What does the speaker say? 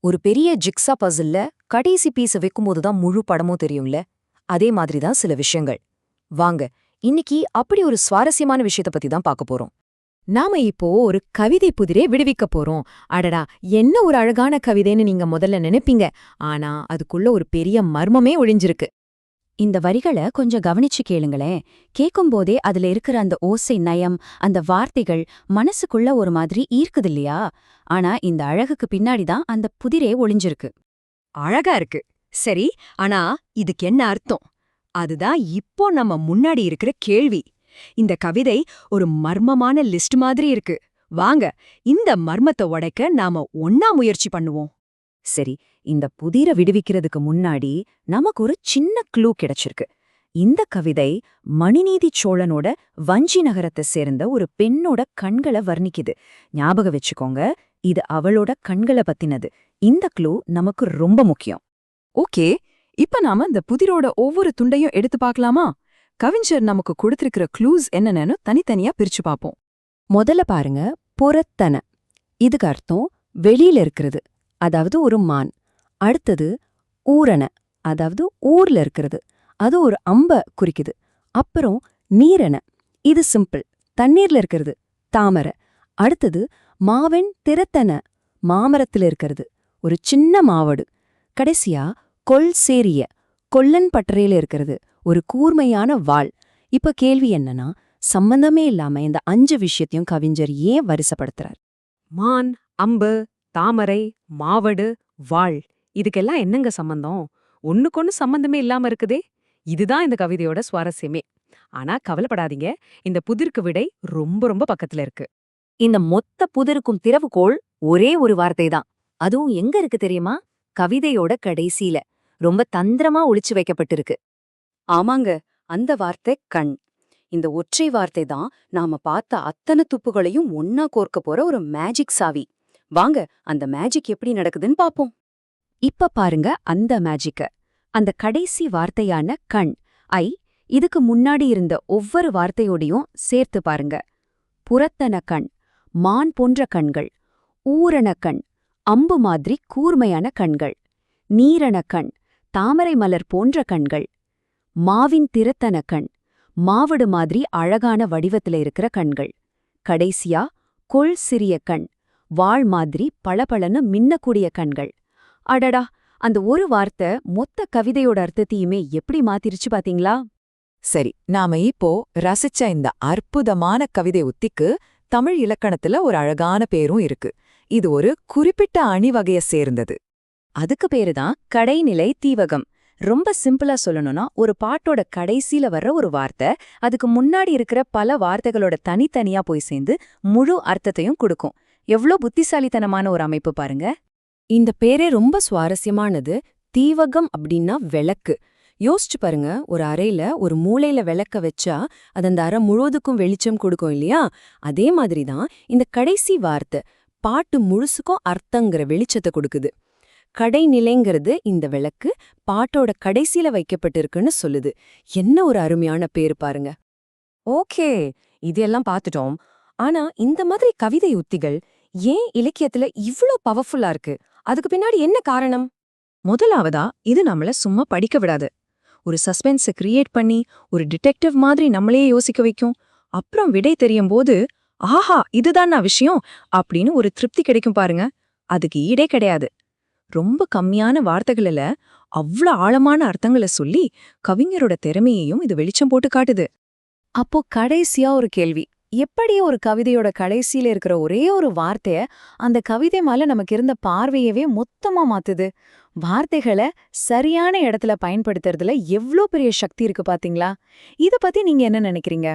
ஒரு பெரிய ஜிக்ஸா பசில்ல கடைசி பீஸ வைக்கும்போது தான் முழு படமும் தெரியும்ல. அதே மாதிரி தான் சில விஷயங்கள். வாங்க, இன்னைக்கு அப்படி ஒரு சுவாரஸ்யமான விஷயத்த பத்தி தான் பார்க்க போறோம். நாம இப்போ ஒரு கவிதை புதிரே விடுவிக்க போறோம். அடடா, என்ன ஒரு அழகான கவிதைன்னு நீங்க முதல்ல நினைப்பீங்க. ஆனா அதுக்குள்ள ஒரு பெரிய மர்மமே ஒளிஞ்சிருக்கு. இந்த வரிகள கொஞ்சம் கவனிச்சு கேளுங்களேன். கேட்கும்போதே அதுல இருக்கிற அந்த ஓசை நயம், அந்த வார்த்தைகள் மனசுக்குள்ள ஒரு மாதிரி ஈர்க்குது இல்லையா? ஆனா இந்த அழகுக்கு பின்னாடி தான் அந்த புதிரே ஒளிஞ்சிருக்கு. அழகா இருக்கு. சரி, ஆனா இதுக்கு என்ன அர்த்தம்? அதுதான் இப்போ நம்ம முன்னாடி இருக்கிற கேள்வி. இந்த கவிதை ஒரு மர்மமான லிஸ்ட் மாதிரி இருக்கு. வாங்க, இந்த மர்மத்தை உடைக்க நாம ஒண்ணா முயற்சி பண்ணுவோம். சரி, இந்த புதிர விடுவிக்கிறதுக்கு முன்னாடி நமக்கு ஒரு சின்ன க்ளூ கிடைச்சிருக்கு. இந்த கவிதை மணிநீதி சோழனோட வஞ்சி நகரத்தை சேர்ந்த ஒரு பெண்ணோட கண்களை வர்ணிக்குது. ஞாபகம் வச்சுக்கோங்க, இது அவளோட கண்களை பத்தினது. இந்த க்ளூ நமக்கு ரொம்ப முக்கியம். ஓகே, இப்ப நாம இந்த புதிரோட ஒவ்வொரு துண்டையும் எடுத்து பார்க்கலாமா? கவிஞர் நமக்கு கொடுத்திருக்கிற க்ளூஸ் என்னன்னு தனித்தனியா பிரிச்சு பார்ப்போம். முதல்ல பாருங்க, புறத்தன. இதுக்கு அர்த்தம் வெளியில இருக்கிறது, அதாவது ஒரு மான். அடுத்தது ஊரண, அதாவது ஊர்ல இருக்கிறது, அது ஒரு அம்ப குறிக்குது. அப்புறம் நீரண, இது சிம்பிள், தண்ணீர்ல இருக்கிறது, தாமரை. அடுத்தது மாவெண் திறத்தன, மாமரத்துல இருக்கிறது, ஒரு சின்ன மாவடு. கடைசியா கொல் சேரிய, கொல்லன் பட்டறையில இருக்கிறது, ஒரு கூர்மையான வாள். இப்ப கேள்வி என்னன்னா, சம்பந்தமே இல்லாம இந்த 5 விஷயத்தையும் கவிஞர் ஏன் வரிசைப்படுத்துறார்? மான், அம்பு, தாமரை, மாவடு, வாள், இதுக்கெல்லாம் என்னங்க சம்பந்தம்? ஒண்ணுக்கொன்னு சம்பந்தமே இல்லாம இருக்குதே. இதுதான் இந்த கவிதையோட சுவாரஸ்யமே. ஆனா கவலைப்படாதீங்க, இந்த புதிருக்கு விடை ரொம்ப ரொம்ப பக்கத்துல இருக்கு. இந்த மொத்த புதிருக்கும் திறவுகோள் ஒரே ஒரு வார்த்தை தான். அதுவும் எங்க இருக்கு தெரியுமா? கவிதையோட கடைசியில ரொம்ப தந்திரமா ஒளிச்சு வைக்கப்பட்டிருக்கு. ஆமாங்க, அந்த வார்த்தை கண். இந்த ஒற்றை வார்த்தை தான் நாம பார்த்த அத்தனை துப்புகளையும் ஒன்னா கோர்க்க போற ஒரு மேஜிக் சாவி. வாங்க, அந்த மேஜிக் எப்படி நடக்குதுன்னு பாப்போம். இப்ப பாருங்க அந்த மேஜிக்க. அந்த கடைசி வார்த்தையான கண், ஐ, இதுக்கு முன்னாடி இருந்த ஒவ்வொரு வார்த்தையோடையும் சேர்த்து பாருங்க. புறத்தன கண், மான் போன்ற கண்கள். ஊரண கண், அம்பு மாதிரி கூர்மையான கண்கள். நீரண கண், தாமரை மலர் போன்ற கண்கள். மாவின் திறத்தன கண், மாவடு மாதிரி அழகான வடிவத்துல இருக்கிற கண்கள். கடைசியா கொள் சிறிய கண், வாள் மாதிரி பளபளன்னு மின்னக்கூடிய கண்கள். அடடா, அந்த ஒரு வார்த்தை மொத்த கவிதையோட அர்த்தத்தையுமே எப்படி மாத்திருச்சு பாத்தீங்களா? சரி, நாம இப்போ ரசிச்ச இந்த அற்புதமான கவிதை உத்திக்கு தமிழ் இலக்கணத்துல ஒரு அழகான பேரும் இருக்கு. இது ஒரு குறிப்பிட்ட அணிவகைய சேர்ந்தது. அதுக்கு பேருதான் கடைநிலை தீவகம். ரொம்ப சிம்பிளா சொல்லணும்னா, ஒரு பாட்டோட கடைசியில வர்ற ஒரு வார்த்தை அதுக்கு முன்னாடி இருக்கிற பல வார்த்தைகளோட தனித்தனியா போய் சேர்ந்து முழு அர்த்தத்தையும் கொடுக்கும். எவ்ளோ புத்திசாலித்தனமான ஒரு அமைப்பு பாருங்க. இந்த பேரே ரொம்ப சுவாரஸ்யமானது. தீவகம் அப்படின்னா விளக்கு. யோசிச்சு பாருங்க, ஒரு அறையில ஒரு மூலையில விளக்க வச்சா அது அந்த அறை முழுவதுக்கும் வெளிச்சம் கொடுக்கும் இல்லையா? அதே மாதிரிதான் இந்த கடைசி வார்த்தை பாட்டு முழுசுக்கும் அர்த்தங்கிற வெளிச்சத்தை கொடுக்குது. கடைநிலைங்கிறது இந்த விளக்கு பாட்டோட கடைசியில வைக்கப்பட்டிருக்குன்னு சொல்லுது. என்ன ஒரு அருமையான பேரு பாருங்க. ஓகே, இதெல்லாம் பார்த்துட்டோம். ஆனா இந்த மாதிரி கவிதை உத்திகள் ஏன் இலக்கியத்துல இவ்ளோ பவர்ஃபுல்லா இருக்கு? அதுக்கு பின்னாடி என்ன காரணம்? முதலாவதா, இது நம்மள சும்மா படிக்க விடாது. ஒரு சஸ்பென்ஸை கிரியேட் பண்ணி ஒரு டிடெக்டிவ் மாதிரி நம்மளையே யோசிக்க வைக்கும். அப்புறம் விடை தெரியும் போது, ஆஹா, இதுதான் நான் விஷயம் அப்படின்னு ஒரு திருப்தி கிடைக்கும் பாருங்க. அதுக்கு ஈடே கிடையாது. ரொம்ப கம்மியான வார்த்தைகளில அவ்ளோ ஆழமான அர்த்தங்களை சொல்லி கவிஞரோட திறமையையும் இது வெளிச்சம் போட்டு காட்டுது. அப்போ கடைசியா ஒரு கேள்வி. எப்படி ஒரு கவிதையோட கடைசியில இருக்கிற ஒரே ஒரு வார்த்தைய அந்த கவிதை மேல நமக்கு இருந்த பார்வையவே மொத்தமா மாத்துது? வார்த்தைகளை சரியான இடத்துல பயன்படுத்துறதுல எவ்ளோ பெரிய சக்தி இருக்கு பாத்தீங்களா? இத பத்தி நீங்க என்ன நினைக்கிறீங்க?